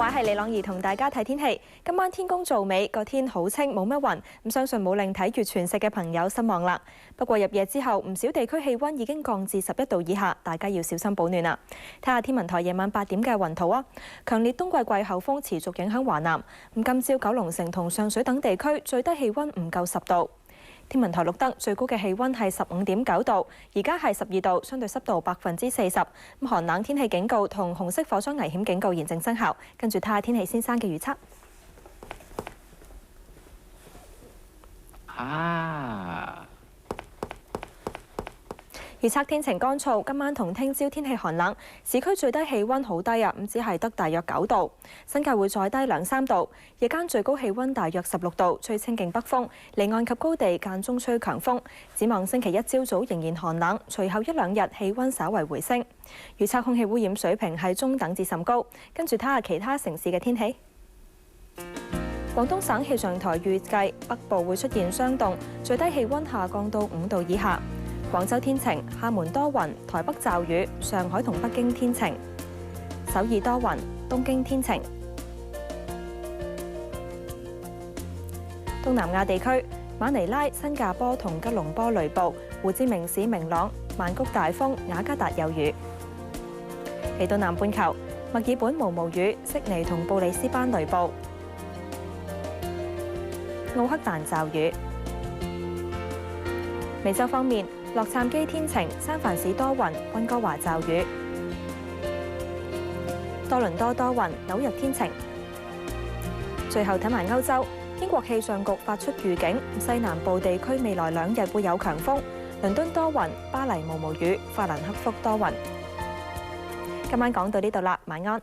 位係李朗儀同大家睇天氣。今晚天公造美，個天好清，冇乜雲，咁相信冇令睇月全食嘅朋友失望啦。不過入夜之後，唔少地區氣温已經降至11度以下，大家要小心保暖啦。睇下天文台夜晚8點嘅雲圖啊，強烈冬季季候風持續影響華南。咁今朝九龍城同上水等地區最低氣温唔夠10度。天文台錄得最高嘅氣温係15.9度，而家係12度，相對濕度40%。咁寒冷天氣警告同紅色火災危險警告現正生效。跟住睇下天氣先生嘅預測。預測天晴乾燥，今晚同聽朝天氣寒冷，市區最低氣温好低啊，咁只係得大約9度，新界會再低2-3度。夜間最高氣温大約16度，吹清勁北風，離岸及高地間中吹強風。展望星期一朝早仍然寒冷，隨後1-2日氣温稍為回升。預測空氣污染水平係中等至甚高。跟住睇下其他城市嘅天氣。廣東省氣象台預計北部會出現霜凍，最低氣温下降到5度以下。廣州天晴，廈門多雲，台北驟雨，上海同北京天晴，首爾多雲，東京天晴。東南亞地區，馬尼拉、新加坡同吉隆坡雷暴，胡志明市明朗，曼谷大風，雅加達有雨。嚟到南半球，墨爾本毛雨，悉尼同布里斯班雷暴，奧克蘭驟雨。美洲方面，洛杉磯天晴，三藩市多雲，溫哥華驟雨，多倫多多雲，紐約天晴。最後睇埋歐洲，英國氣象局發出預警，西南部地區未來2日會有強風，倫敦多雲，巴黎毛雨，法蘭克福多雲。今晚講到呢度啦，晚安。